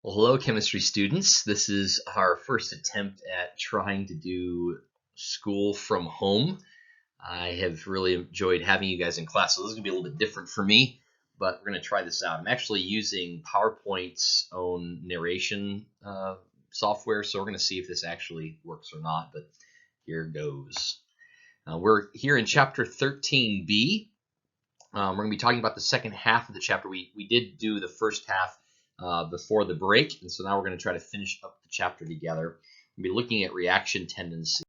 Well, hello, chemistry students. This is our first attempt at trying to do school from home. I have really enjoyed having you guys in class, so this is going to be a little bit different for me, but we're going to try this out. I'm actually using PowerPoint's own narration software, so we're going to see if this actually works or not, but here goes. We're here in chapter 13b. We're going to be talking about the second half of the chapter. We did do the first half before the break, and so now we're going to try to finish up the chapter together. We'll be looking at reaction tendency.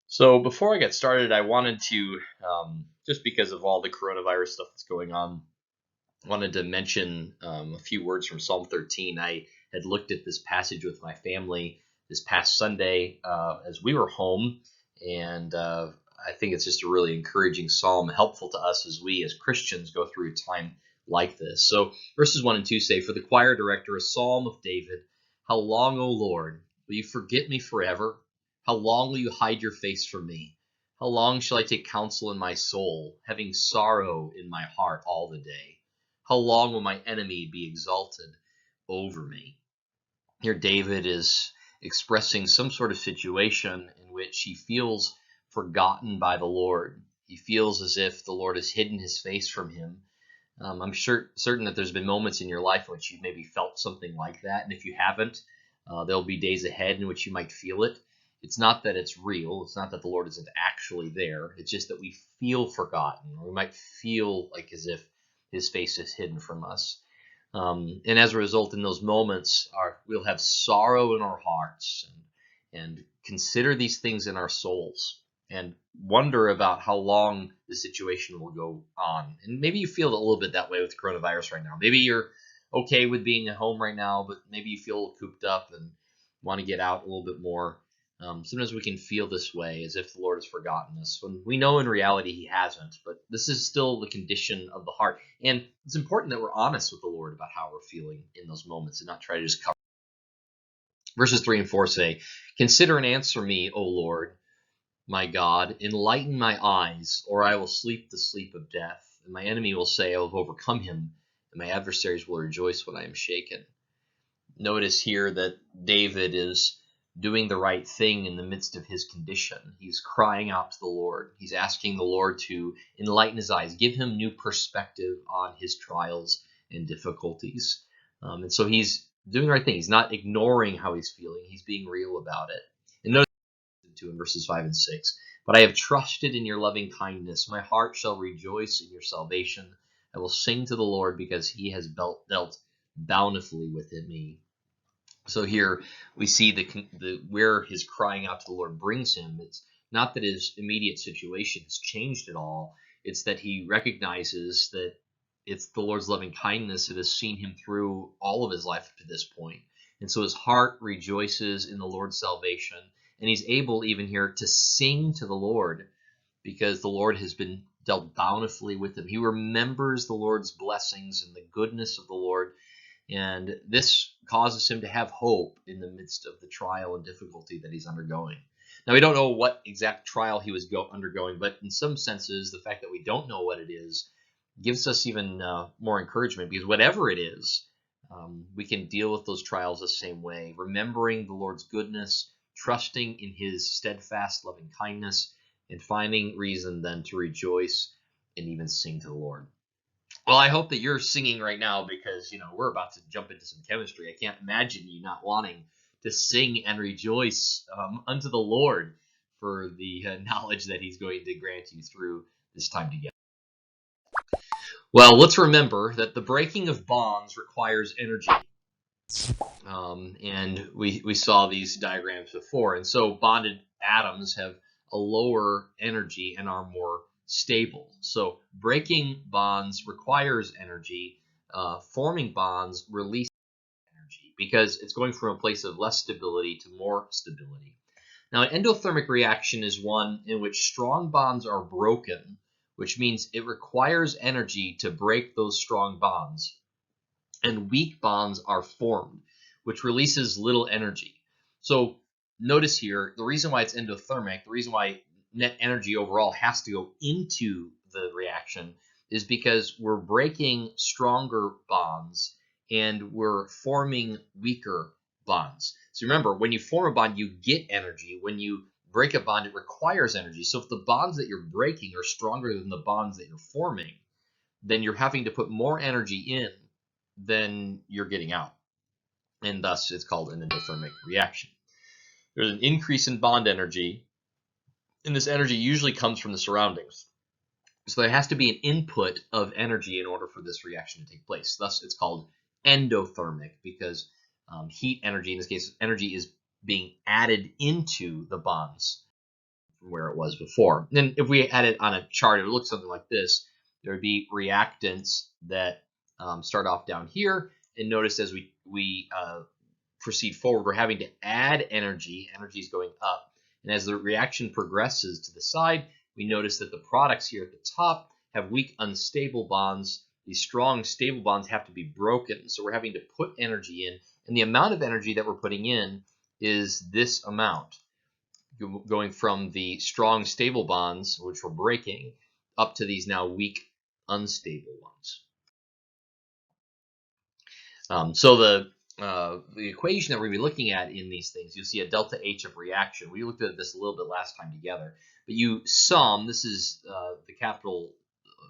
So before I get started, I wanted to, just because of all the coronavirus stuff that's going on, wanted to mention a few words from Psalm 13. I had looked at this passage with my family this past Sunday as we were home, and I think it's just a really encouraging psalm, helpful to us as we as Christians go through a time like this. So verses 1 and 2 say, "For the choir director, a psalm of David, how long, O Lord, will you forget me forever? How long will you hide your face from me? How long shall I take counsel in my soul, having sorrow in my heart all the day? How long will my enemy be exalted over me?" Here David is expressing some sort of situation in which he feels forgotten by the Lord. He feels as if the Lord has hidden his face from him. I'm certain that there's been moments in your life in which you've maybe felt something like that, and if you haven't, there'll be days ahead in which you might feel it. It's not that it's real. It's not that the Lord isn't actually there. It's just that we feel forgotten, or we might feel like as if his face is hidden from us. And as a result, in those moments, we'll have sorrow in our hearts and consider these things in our souls and wonder about how long the situation will go on. And maybe you feel a little bit that way with coronavirus right now. Maybe you're okay with being at home right now, but maybe you feel cooped up and want to get out a little bit more. Sometimes we can feel this way as if the Lord has forgotten us, when we know in reality he hasn't, but this is still the condition of the heart. And it's important that we're honest with the Lord about how we're feeling in those moments and not try to just cover. Verses 3 and 4 say, "Consider and answer me, O Lord, my God, enlighten my eyes, or I will sleep the sleep of death. And my enemy will say, I will have overcome him, and my adversaries will rejoice when I am shaken." Notice here that David is doing the right thing in the midst of his condition. He's crying out to the Lord. He's asking the Lord to enlighten his eyes, give him new perspective on his trials and difficulties. And so he's doing the right thing. He's not ignoring how he's feeling. He's being real about it. And notice in verses 5 and 6, "But I have trusted in your loving kindness. My heart shall rejoice in your salvation. I will sing to the Lord because he has dealt bountifully with me." So here we see where his crying out to the Lord brings him. It's not that his immediate situation has changed at all. It's that he recognizes that it's the Lord's loving kindness that has seen him through all of his life up to this point. And so his heart rejoices in the Lord's salvation. And he's able even here to sing to the Lord because the Lord has been dealt bountifully with him. He remembers the Lord's blessings and the goodness of the Lord. And this causes him to have hope in the midst of the trial and difficulty that he's undergoing. Now, we don't know what exact trial he was undergoing, but in some senses, the fact that we don't know what it is gives us even more encouragement, because whatever it is, we can deal with those trials the same way, remembering the Lord's goodness, trusting in his steadfast loving kindness, and finding reason then to rejoice and even sing to the Lord. Well, I hope that you're singing right now because, we're about to jump into some chemistry. I can't imagine you not wanting to sing and rejoice unto the Lord for the knowledge that he's going to grant you through this time together. Well, let's remember that the breaking of bonds requires energy. And we saw these diagrams before. And so bonded atoms have a lower energy and are more stable. So breaking bonds requires energy. Forming bonds releases energy because it's going from a place of less stability to more stability. Now, an endothermic reaction is one in which strong bonds are broken, which means it requires energy to break those strong bonds, and weak bonds are formed, which releases little energy. So notice here, the reason why it's endothermic, the reason why net energy overall has to go into the reaction is because we're breaking stronger bonds and we're forming weaker bonds. So remember, when you form a bond, you get energy. When you break a bond, it requires energy. So if the bonds that you're breaking are stronger than the bonds that you're forming, then you're having to put more energy in than you're getting out. And thus, it's called an endothermic reaction. There's an increase in bond energy, and this energy usually comes from the surroundings. So there has to be an input of energy in order for this reaction to take place. Thus, it's called endothermic, because heat energy, in this case, energy is being added into the bonds from where it was before. And then if we had it on a chart, it would look something like this. There would be reactants that start off down here, and notice as we proceed forward, we're having to add energy. Energy is going up. And as the reaction progresses to the side, we notice that the products here at the top have weak, unstable bonds. These strong, stable bonds have to be broken. So we're having to put energy in. And the amount of energy that we're putting in is this amount, going from the strong, stable bonds, which we're breaking, up to these now weak, unstable ones. So the equation that we're going to be looking at in these things, you'll see a delta H of reaction. We looked at this a little bit last time together, but you sum, this is the capital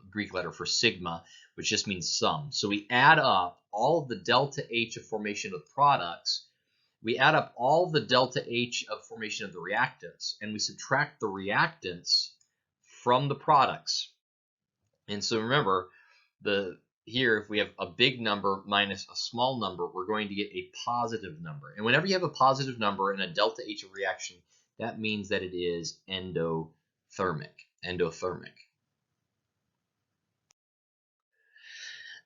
Greek letter for sigma, which just means sum. So we add up all of the delta H of formation of products, we add up all the delta H of formation of the reactants, and we subtract the reactants from the products. And so remember, here, if we have a big number minus a small number, we're going to get a positive number. And whenever you have a positive number and a delta H of reaction, that means that it is endothermic.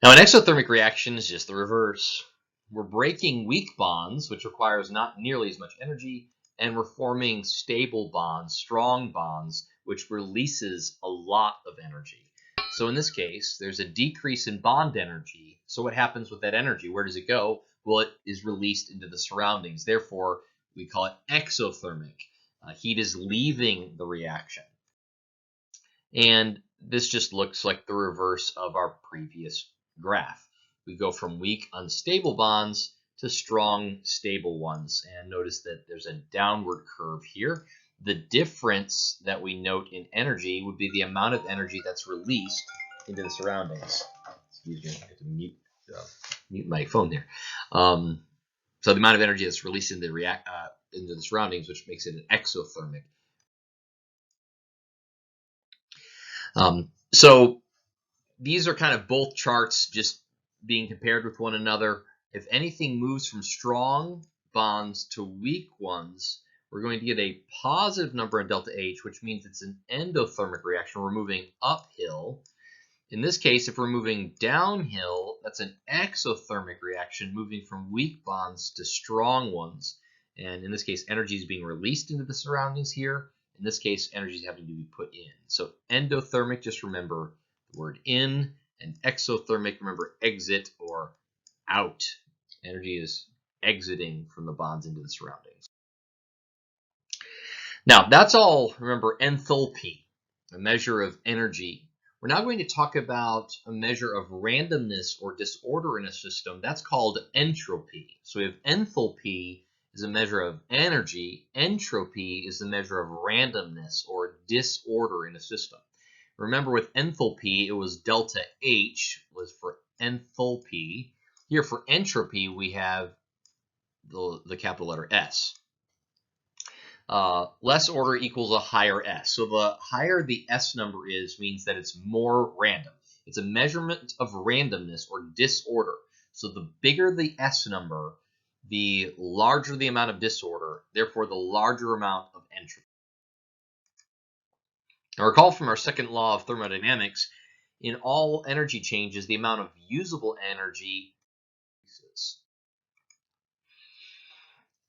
Now, an exothermic reaction is just the reverse. We're breaking weak bonds, which requires not nearly as much energy, and we're forming stable bonds, strong bonds, which releases a lot of energy. So in this case, there's a decrease in bond energy. So what happens with that energy? Where does it go? Well, it is released into the surroundings. Therefore, we call it exothermic. Heat is leaving the reaction. And this just looks like the reverse of our previous graph. We go from weak, unstable bonds to strong, stable ones. And notice that there's a downward curve here. The difference that we note in energy would be the amount of energy that's released into the surroundings. Excuse me, I have to mute my phone here. So the amount of energy that's released into the surroundings, which makes it an exothermic. So these are kind of both charts just being compared with one another. If anything moves from strong bonds to weak ones, we're going to get a positive number in delta H, which means it's an endothermic reaction. We're moving uphill. In this case, if we're moving downhill, that's an exothermic reaction, moving from weak bonds to strong ones. And in this case, energy is being released into the surroundings here. In this case, energy is having to be put in. So endothermic, just remember the word in, and exothermic, remember exit or out. Energy is exiting from the bonds into the surroundings. Now, that's all, remember, enthalpy, a measure of energy. We're now going to talk about a measure of randomness or disorder in a system. That's called entropy. So we have enthalpy is a measure of energy. Entropy is the measure of randomness or disorder in a system. Remember, with enthalpy, it was delta H was for enthalpy. Here for entropy, we have the capital letter S. Less order equals a higher S. So the higher the S number is means that it's more random. It's a measurement of randomness or disorder. So the bigger the S number, the larger the amount of disorder, therefore the larger amount of entropy. Now recall from our second law of thermodynamics, in all energy changes, the amount of usable energy increases.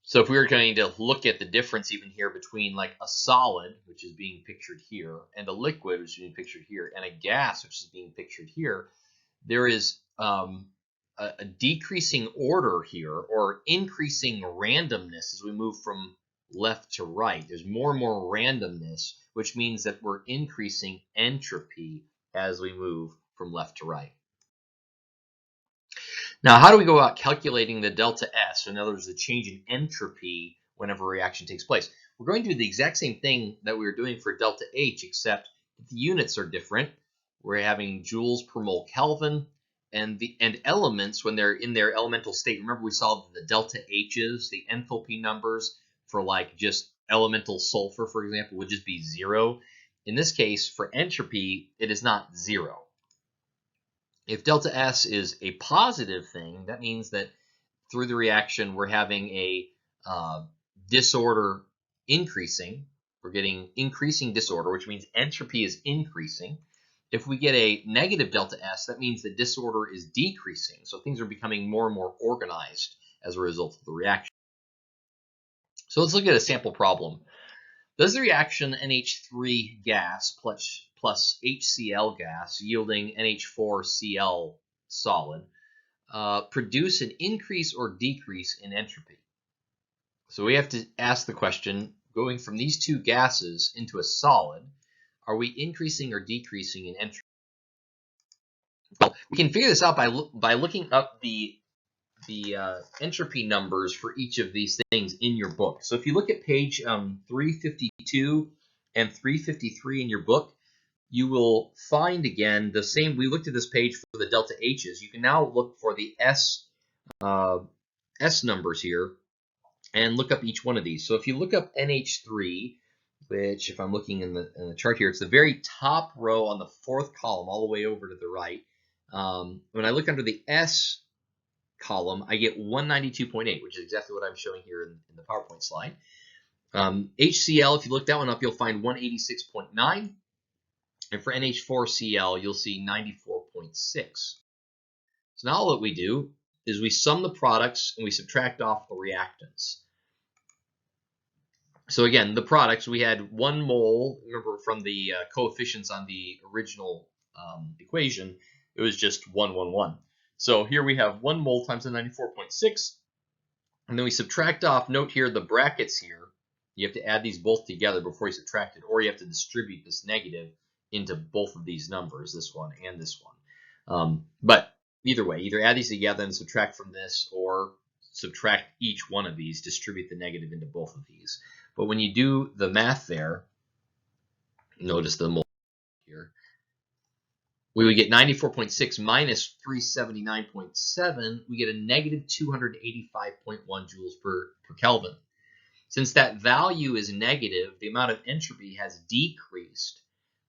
So if we were going to look at the difference even here between like a solid, which is being pictured here, and a liquid, which is being pictured here, and a gas, which is being pictured here, there is a decreasing order here or increasing randomness as we move from left to right. There's more and more randomness, which means that we're increasing entropy as we move from left to right. Now, how do we go about calculating the delta S? In other words, the change in entropy whenever a reaction takes place. We're going to do the exact same thing that we were doing for delta H, except the units are different. We're having joules per mole Kelvin, and elements, when they're in their elemental state, remember we saw the delta H's, the enthalpy numbers for like just elemental sulfur, for example, would just be 0. In this case, for entropy, it is not 0. If delta S is a positive thing, that means that through the reaction we're having a disorder increasing. We're getting increasing disorder, which means entropy is increasing. If we get a negative delta S, that means the disorder is decreasing. So things are becoming more and more organized as a result of the reaction. So let's look at a sample problem. Does the reaction NH3 gas plus HCl gas yielding NH4Cl solid produce an increase or decrease in entropy? So we have to ask the question, going from these two gases into a solid, are we increasing or decreasing in entropy? Well, we can figure this out by looking up the entropy numbers for each of these things in your book. So if you look at page 352 and 353 in your book, you will find again the same. We looked at this page for the delta H's. You can now look for the S numbers here and look up each one of these. So if you look up NH3, which if I'm looking in the chart here, it's the very top row on the fourth column all the way over to the right. When I look under the S column, I get 192.8, which is exactly what I'm showing here in the PowerPoint slide. HCl, if you look that one up, you'll find 186.9. And for NH4Cl, you'll see 94.6. So now what we do is we sum the products and we subtract off the reactants. So again, the products, we had 1 mole, remember from the coefficients on the original equation, it was just 111. So here we have 1 mole times the 94.6, and then we subtract off, note here the brackets here, you have to add these both together before you subtract it, or you have to distribute this negative into both of these numbers, this one and this one. But either way, either add these together and subtract from this, or subtract each one of these, distribute the negative into both of these. But when you do the math there, notice the mole here, we would get 94.6 minus 379.7, we get a negative 285.1 joules per Kelvin. Since that value is negative, the amount of entropy has decreased.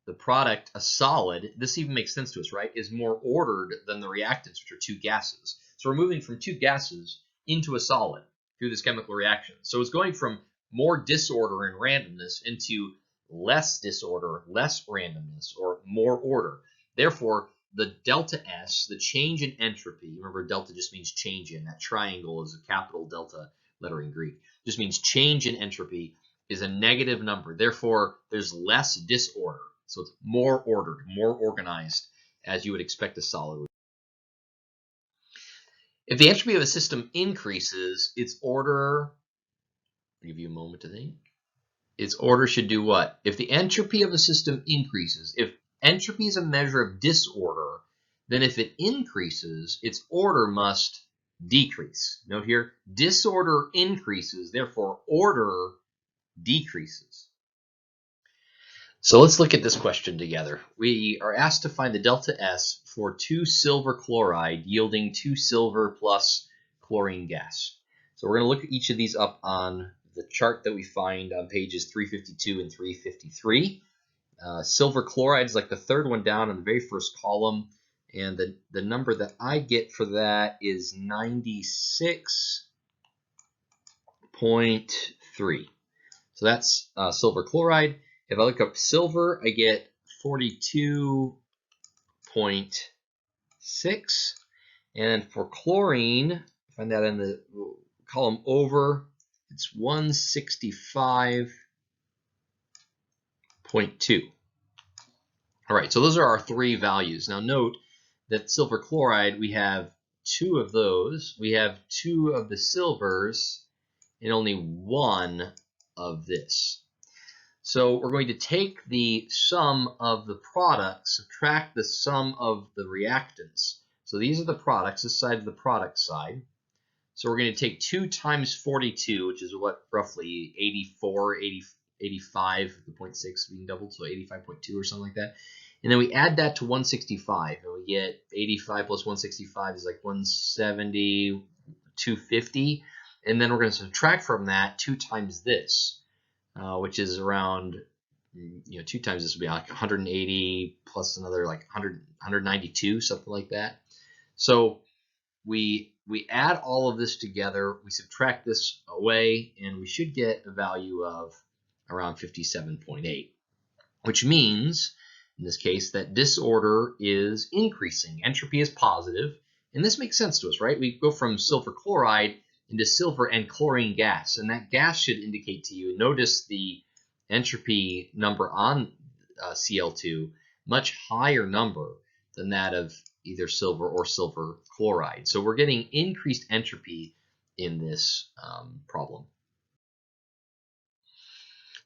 The product, a solid, this even makes sense to us, right, is more ordered than the reactants, which are 2 gases. So we're moving from 2 gases into a solid through this chemical reaction. So it's going from more disorder and randomness into less disorder, less randomness, or more order. Therefore, the delta S, the change in entropy, remember delta just means change in, that triangle is a capital delta letter in Greek, just means change in entropy, is a negative number. Therefore, there's less disorder. So it's more ordered, more organized, as you would expect a solid would. If the entropy of a system increases, its order, I'll give you a moment to think, its order should do what? If the entropy of a system increases, if entropy is a measure of disorder, then if it increases, its order must decrease. Note here, disorder increases, therefore order decreases. So let's look at this question together. We are asked to find the delta S for 2 silver chloride yielding 2 silver plus chlorine gas. So we're going to look at each of these up on the chart that we find on pages 352 and 353. Silver chloride is like the third one down in the very first column, and the number that I get for that is 96.3. So that's silver chloride. If I look up silver, I get 42.6. And for chlorine, find that in the column over, it's 165.2. All right, so those are our 3 values. Now note that silver chloride, we have 2 of those. We have 2 of the silvers and only 1 of this. So we're going to take the sum of the products, subtract the sum of the reactants. So these are the products. This side is the product side. So we're going to take 2 times 42, which is what, roughly 84, 85, the 0.6 being doubled, so 85.2 or something like that. And then we add that to 165, and we get 85 plus 165 is like 170, 250. And then we're going to subtract from that 2 times this, which is around, 2 times this would be like 180 plus another like 100, 192, something like that. So we add all of this together, we subtract this away, and we should get a value of around 57.8, which means, in this case, that disorder is increasing. Entropy is positive, and this makes sense to us, right? We go from silver chloride into silver and chlorine gas, and that gas should indicate to you, notice the entropy number on Cl2, much higher number than that of either silver or silver chloride. So we're getting increased entropy in this problem.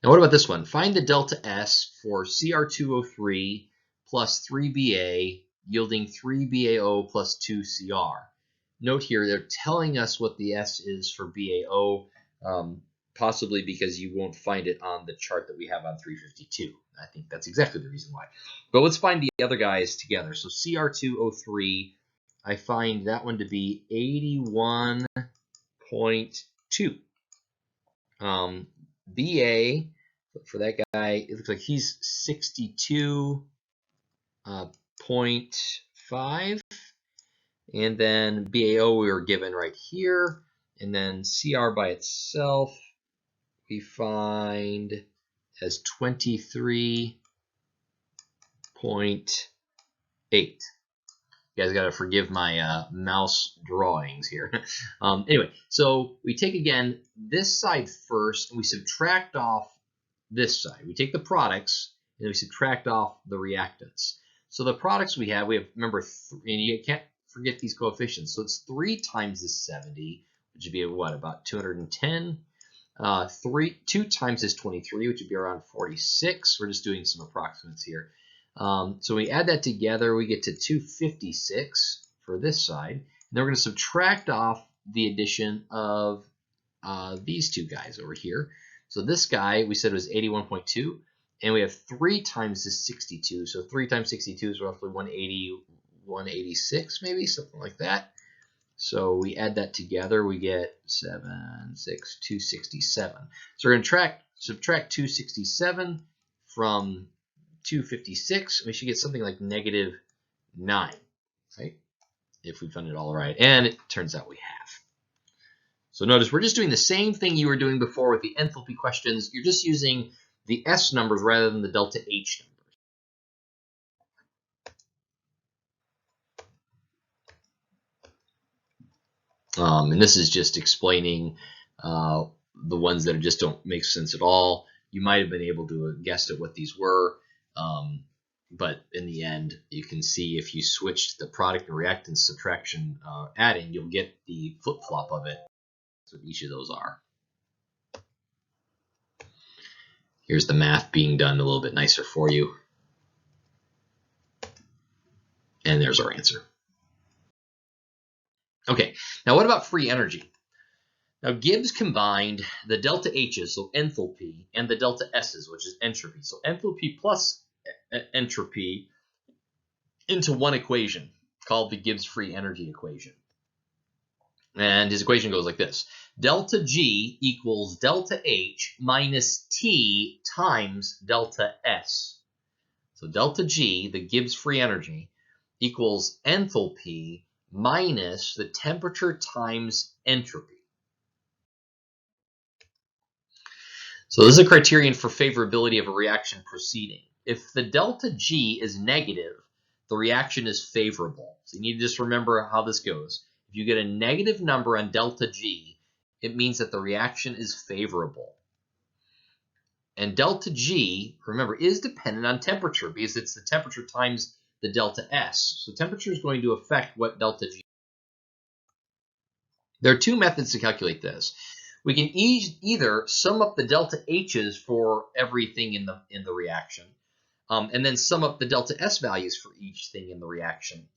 Now what about this one? Find the delta S for Cr2O3 plus 3Ba yielding 3BaO plus 2Cr. Note here, they're telling us what the S is for BaO, possibly because you won't find it on the chart that we have on 352. I think that's exactly the reason why. But let's find the other guys together. So Cr2O3, I find that one to be 81.2. Ba, for that guy, it looks like he's 62.5. And then BaO we were given right here. And then Cr by itself, we find as 23.8. You guys got to forgive my mouse drawings here. Anyway, so we take again this side first, and we subtract off this side. We take the products, and we subtract off the reactants. So the products we have, remember, and you can't forget these coefficients. So it's 3 times this 70, which would be what, about 210. 2 times this 23, which would be around 46. We're just doing some approximates here. So we add that together, we get to 256 for this side. And then we're going to subtract off the addition of these two guys over here. So this guy we said was 81.2, and we have 3 times this 62. So 3 times 62 is roughly 180, 186 maybe, something like that. So we add that together, we get 267. So we're going to subtract 267 from 256. We should get something like -9, right? If we've done it all right. And it turns out we have. So notice we're just doing the same thing you were doing before with the enthalpy questions. You're just using the S numbers rather than the delta H numbers. And this is just explaining the ones that just don't make sense at all. You might have been able to guess at what these were, but in the end, you can see if you switched the product and reactants subtraction adding, you'll get the flip-flop of it. That's what each of those are. Here's the math being done a little bit nicer for you. And there's our answer. Okay, now what about free energy? Now Gibbs combined the delta H's, so enthalpy, and the delta S's, which is entropy. So enthalpy plus entropy into one equation called the Gibbs free energy equation. And his equation goes like this. Delta G equals delta H minus T times delta S. So delta G, the Gibbs free energy, equals enthalpy minus the temperature times entropy. So this is a criterion for favorability of a reaction proceeding. If the delta G is negative, the reaction is favorable. So you need to just remember how this goes. If you get a negative number on delta G, it means that the reaction is favorable. And delta G, remember, is dependent on temperature because it's the temperature times the delta S. So temperature is going to affect what delta G. There are 2 methods to calculate this. We can either sum up the delta H's for everything in the reaction, and then sum up the delta S values for each thing in the reaction.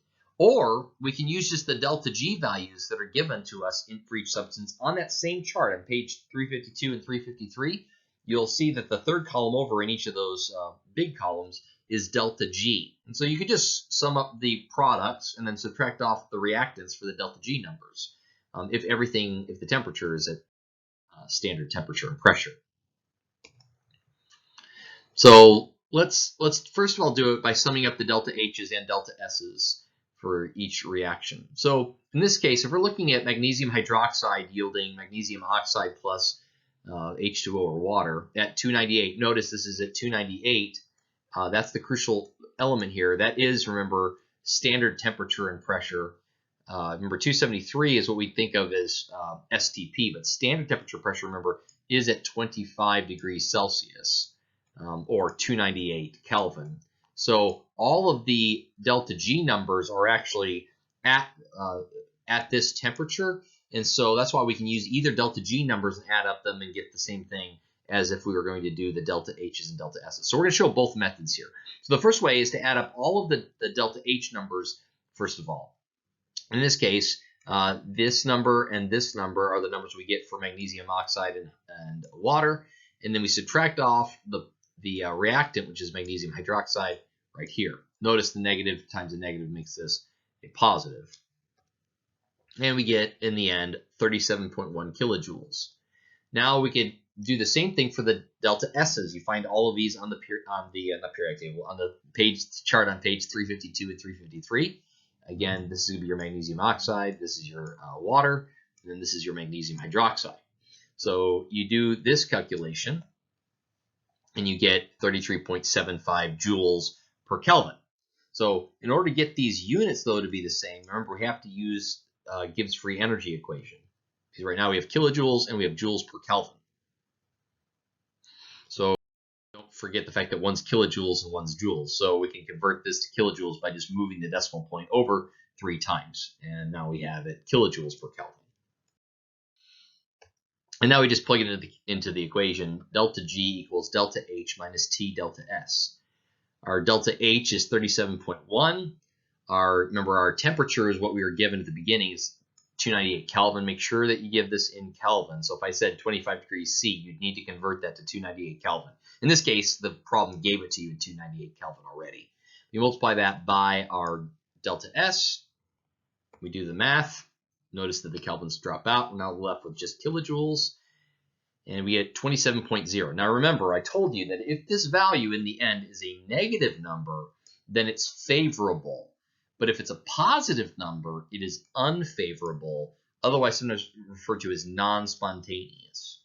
Or we can use just the delta G values that are given to us for each substance on that same chart on page 352 and 353. You'll see that the third column over in each of those big columns is delta G. And so you could just sum up the products and then subtract off the reactants for the delta G numbers if the temperature is at standard temperature and pressure. So let's first of all do it by summing up the delta H's and delta S's for each reaction. So in this case, if we're looking at magnesium hydroxide yielding magnesium oxide plus H2O or water at 298, notice this is at 298. That's the crucial element here. That is, remember, standard temperature and pressure. Remember, 273 is what we think of as STP, but standard temperature pressure, remember, is at 25 degrees Celsius or 298 Kelvin. So all of the delta G numbers are actually at this temperature, and so that's why we can use either delta G numbers and add up them and get the same thing as if we were going to do the delta H's and delta S's. So we're going to show both methods here. So the first way is to add up all of the delta H numbers first of all. In this case, this number and this number are the numbers we get for magnesium oxide and water, and then we subtract off the reactant, which is magnesium hydroxide, right here. Notice the negative times the negative makes this a positive. And we get, in the end, 37.1 kilojoules. Now we could do the same thing for the delta S's. You find all of these on the periodic table, on the chart on page 352 and 353. Again, this is going to be your magnesium oxide, this is your water, and then this is your magnesium hydroxide. So you do this calculation, and you get 33.75 joules per Kelvin. So in order to get these units, though, to be the same, remember we have to use Gibbs free energy equation. Because right now we have kilojoules and we have joules per Kelvin. So don't forget the fact that one's kilojoules and one's joules. So we can convert this to kilojoules by just moving the decimal point over 3 times. And now we have it kilojoules per Kelvin. And now we just plug it into the equation. Delta G equals delta H minus T delta S. Our delta H is 37.1. Remember, our temperature is what we were given at the beginning is 298 Kelvin. Make sure that you give this in Kelvin. So if I said 25 degrees C, you'd need to convert that to 298 Kelvin. In this case, the problem gave it to you at 298 Kelvin already. You multiply that by our delta S. We do the math. Notice that the Kelvins drop out. We're now left with just kilojoules. And we get 27.0. Now remember, I told you that if this value in the end is a negative number, then it's favorable. But if it's a positive number, it is unfavorable, otherwise sometimes referred to as non-spontaneous.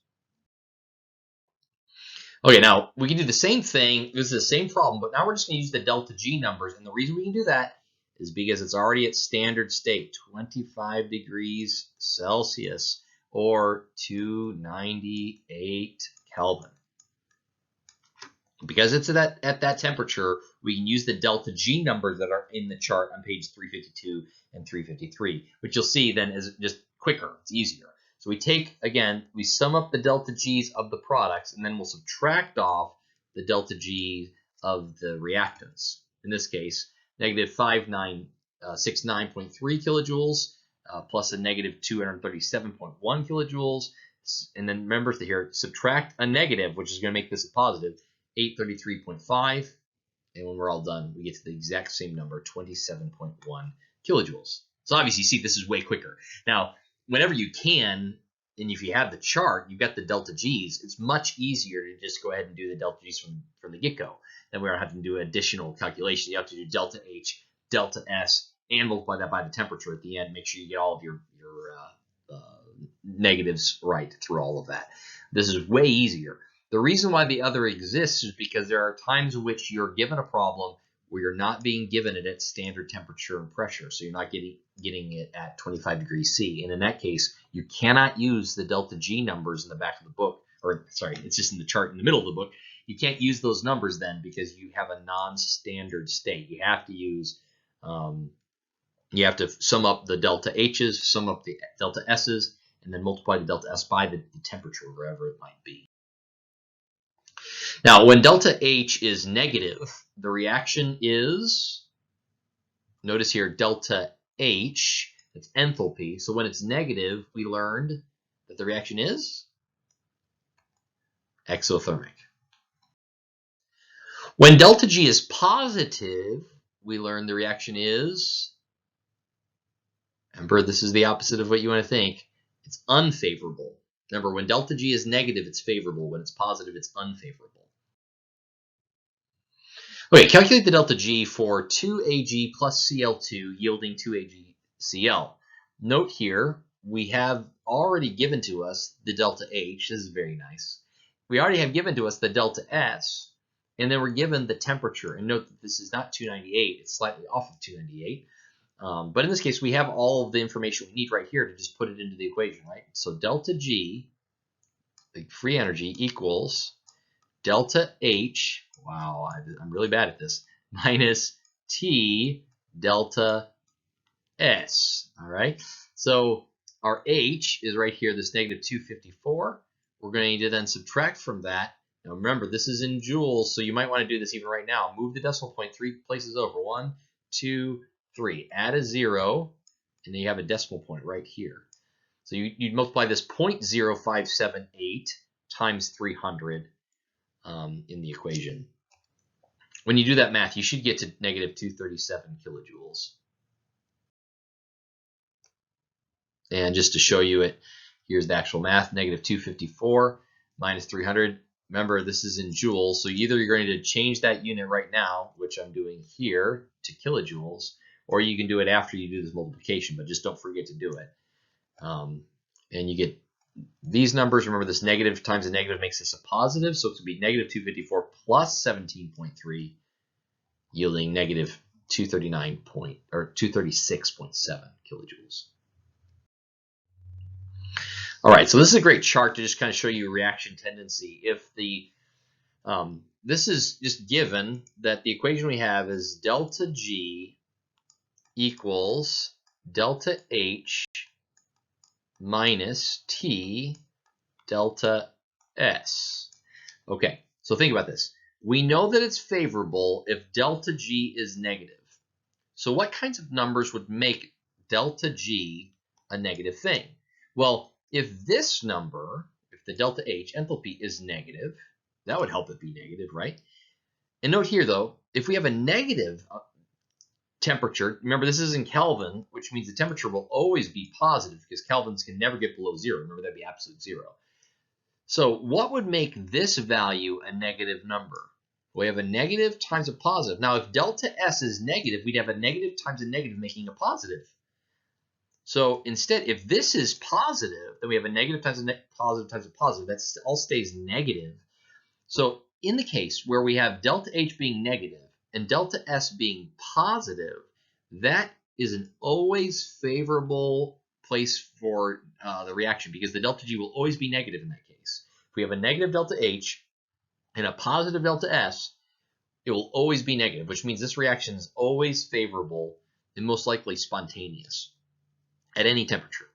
Okay, now we can do the same thing. This is the same problem, but now we're just going to use the delta G numbers. And the reason we can do that is because it's already at standard state, 25 degrees Celsius or 298 Kelvin. Because it's at that temperature, we can use the delta G numbers that are in the chart on page 352 and 353, which you'll see then is just quicker. It's easier. So we sum up the delta G's of the products, and then we'll subtract off the delta G of the reactants. In this case, negative 5969.3 kilojoules plus a negative 237.1 kilojoules. And then remember here, subtract a negative, which is going to make this a positive, 833.5, and when we're all done, we get to the exact same number, 27.1 kilojoules. So obviously, you see, this is way quicker. Now, whenever you can, and if you have the chart, you've got the delta G's, it's much easier to just go ahead and do the delta G's from the get-go. Then we don't have to do additional calculations. You have to do delta H, delta S, and multiply that by the temperature at the end. Make sure you get all of your negatives right through all of that. This is way easier. The reason why the other exists is because there are times in which you're given a problem where you're not being given it at standard temperature and pressure. So you're not getting it at 25 degrees C. And in that case, you cannot use the delta G numbers in the back of the book. Or sorry, it's just in the chart in the middle of the book. You can't use those numbers then because you have a non-standard state. You have to use, you have to sum up the delta H's, sum up the delta S's, and then multiply the delta S by the temperature wherever it might be. Now, when delta H is negative, the reaction is notice here, delta H, that's enthalpy. So when it's negative, we learned that the reaction is exothermic. When delta G is positive, we learn the reaction is, remember, this is the opposite of what you want to think, it's unfavorable. Remember, when delta G is negative, it's favorable. When it's positive, it's unfavorable. Okay, calculate the delta G for 2Ag plus Cl2 yielding 2AgCl. Note here, we have already given to us the delta H. This is very nice. We already have given to us the delta S, and then we're given the temperature. And note that this is not 298. It's slightly off of 298. But in this case, we have all of the information we need right here to just put it into the equation, right? So delta G, the free energy, equals delta H, wow, I'm really bad at this, minus T delta S, all right? So our H is right here, this negative 254. We're going to then subtract from that. Now remember, this is in joules, so you might want to do this even right now. Move the decimal point 3 places over. 1, 2, 3. Add a 0, and then you have a decimal point right here. So you'd multiply this 0.0578 times 300 in the equation. When you do that math, you should get to negative 237 kilojoules. And just to show you it, here's the actual math, negative 254 minus 300. Remember, this is in joules, so either you're going to change that unit right now, which I'm doing here, to kilojoules, or you can do it after you do this multiplication, but just don't forget to do it. And you get these numbers. Remember, this negative times a negative makes this a positive, so it's going to be negative 254 plus 17.3, yielding negative 236.7 kilojoules. All right, so this is a great chart to just kind of show you reaction tendency. If the this is just given that the equation we have is delta G equals delta H minus T delta S. Okay, so think about this. We know that it's favorable if delta G is negative. So what kinds of numbers would make delta G a negative thing? Well, if this number, if the delta H, enthalpy, is negative, that would help it be negative, right? And note here, though, if we have a negative temperature, remember this is in Kelvin, which means the temperature will always be positive because kelvins can never get below 0. Remember, that'd be absolute 0. So what would make this value a negative number? We have a negative times a positive. Now, if delta S is negative, we'd have a negative times a negative making a positive. So instead, if this is positive, then we have a negative times a positive times a positive. That all stays negative. So in the case where we have delta H being negative and delta S being positive, that is an always favorable place for the reaction because the delta G will always be negative in that case. If we have a negative delta H and a positive delta S, it will always be negative, which means this reaction is always favorable and most likely spontaneous at any temperature.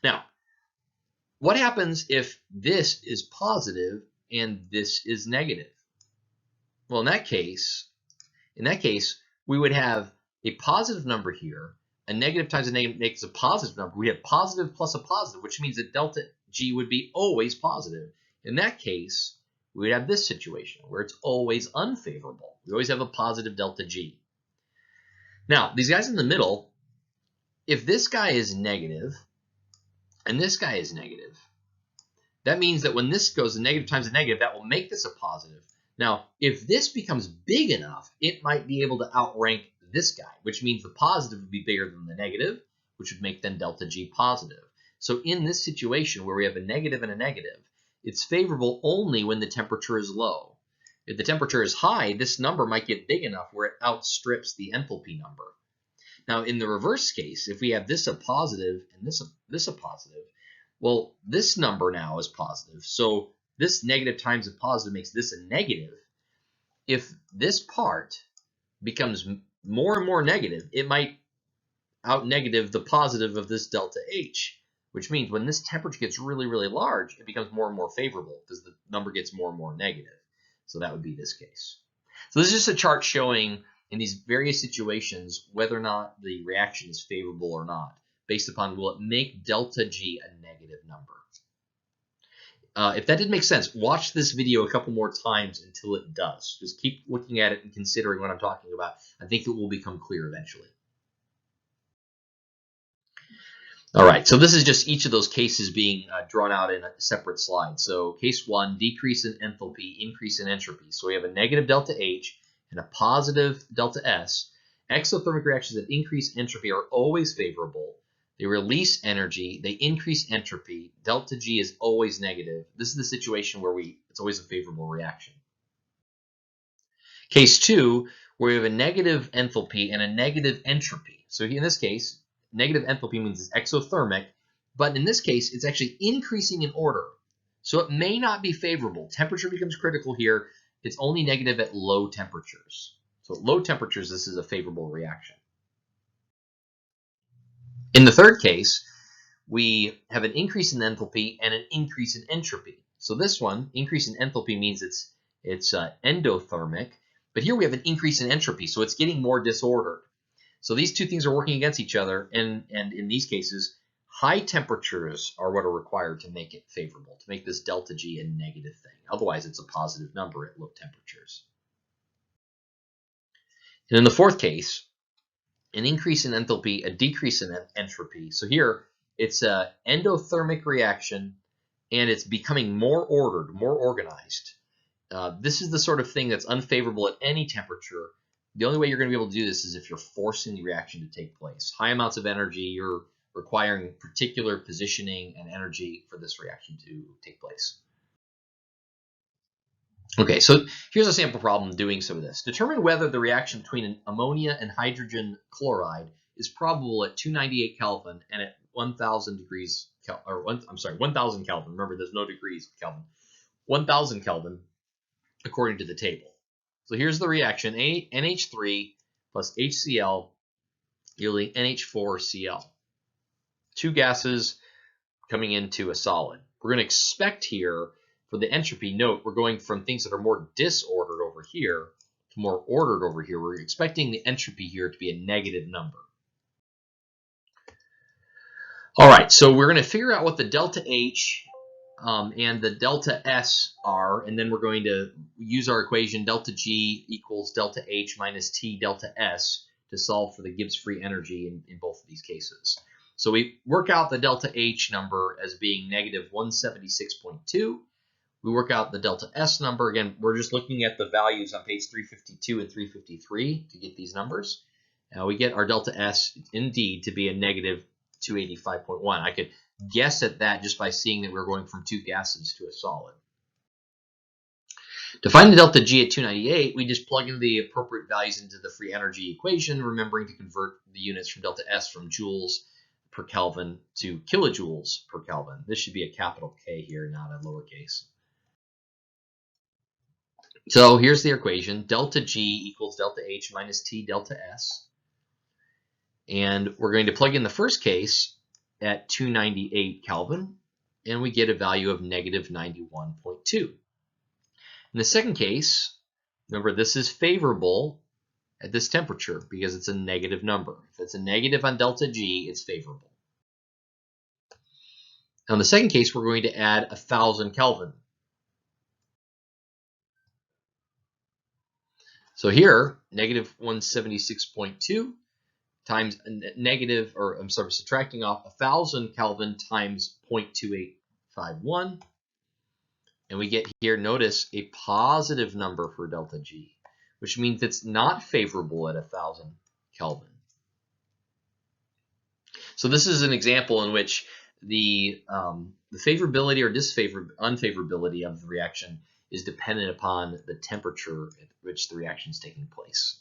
Now, what happens if this is positive and this is negative? Well, in that case, we would have a positive number here. A negative times a negative makes a positive number. We have positive plus a positive, which means that delta G would be always positive. In that case, we would have this situation where it's always unfavorable. We always have a positive delta G. Now, these guys in the middle, if this guy is negative and this guy is negative, that means that when this goes a negative times a negative, that will make this a positive. Now, if this becomes big enough, it might be able to outrank this guy, which means the positive would be bigger than the negative, which would make then delta G positive. So in this situation where we have a negative and a negative, it's favorable only when the temperature is low. If the temperature is high, this number might get big enough where it outstrips the enthalpy number. Now, in the reverse case, if we have this a positive and this a positive, well, this number now is positive. So this negative times a positive makes this a negative. If this part becomes more and more negative, it might out-negative the positive of this delta H, which means when this temperature gets really, really large, it becomes more and more favorable because the number gets more and more negative. So that would be this case. So this is just a chart showing in these various situations whether or not the reaction is favorable or not, based upon will it make delta G a negative number. If that didn't make sense, watch this video a couple more times until it does. Just keep looking at it and considering what I'm talking about. I think it will become clear eventually. All right, so this is just each of those cases being drawn out in a separate slide. So case 1, decrease in enthalpy, increase in entropy. So we have a negative delta H and a positive delta S. Exothermic reactions that increase entropy are always favorable. They release energy, they increase entropy. Delta G is always negative. This is the situation where it's always a favorable reaction. Case 2, where we have a negative enthalpy and a negative entropy. So in this case, negative enthalpy means it's exothermic, but in this case, it's actually increasing in order. So it may not be favorable. Temperature becomes critical here. It's only negative at low temperatures. So at low temperatures, this is a favorable reaction. In the third case, we have an increase in enthalpy and an increase in entropy. So this one, increase in enthalpy means it's endothermic, but here we have an increase in entropy, so it's getting more disordered. So these two things are working against each other, and in these cases, high temperatures are what are required to make it favorable, to make this delta G a negative thing. Otherwise, it's a positive number at low temperatures. And in the fourth case, an increase in enthalpy, a decrease in entropy. So here, it's an endothermic reaction, and it's becoming more ordered, more organized. This is the sort of thing that's unfavorable at any temperature. The only way you're going to be able to do this is if you're forcing the reaction to take place. High amounts of energy, you're requiring particular positioning and energy for this reaction to take place. Okay, so here's a sample problem doing some of this. Determine whether the reaction between an ammonia and hydrogen chloride is probable at 298 Kelvin and at 1,000 degrees, 1,000 Kelvin. Remember, there's no degrees Kelvin. 1,000 Kelvin, according to the table. So here's the reaction: NH3 plus HCl yielding NH4Cl. Two gases coming into a solid. We're going to expect here for the entropy, note, we're going from things that are more disordered over here to more ordered over here. We're expecting the entropy here to be a negative number. All right, so we're going to figure out what the delta H and the delta S are, and then we're going to use our equation delta G equals delta H minus T delta S to solve for the Gibbs free energy in both of these cases. So we work out the delta H number as being negative 176.2. We work out the delta S number. Again, we're just looking at the values on page 352 and 353 to get these numbers. Now we get our delta S indeed to be a negative 285.1. I could guess at that just by seeing that we're going from two gases to a solid. To find the delta G at 298, we just plug in the appropriate values into the free energy equation, remembering to convert the units from delta S from joules per Kelvin to kilojoules per Kelvin. This should be a capital K here, not a lowercase. So here's the equation: delta G equals delta H minus T delta S. And we're going to plug in the first case at 298 Kelvin, and we get a value of negative 91.2. In the second case, remember, this is favorable at this temperature because it's a negative number. If it's a negative on delta G, it's favorable. Now in the second case, we're going to add 1,000 Kelvin. So here, negative 176.2 times negative, or I'm sorry, subtracting off 1,000 Kelvin times 0.2851. And we get here, notice, a positive number for delta G, which means it's not favorable at 1,000 Kelvin. So this is an example in which the favorability or unfavorability of the reaction is dependent upon the temperature at which the reaction is taking place.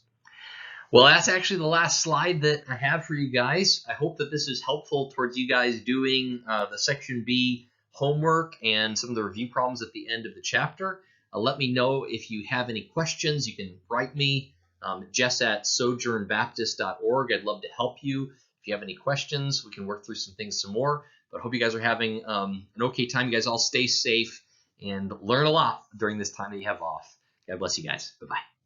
Well, that's actually the last slide that I have for you guys. I hope that this is helpful towards you guys doing the Section B homework and some of the review problems at the end of the chapter. Let me know if you have any questions. You can write me, jess@sojournbaptist.org. I'd love to help you. If you have any questions, we can work through some things some more. But I hope you guys are having an okay time. You guys all stay safe and learn a lot during this time that you have off. God bless you guys. Bye-bye.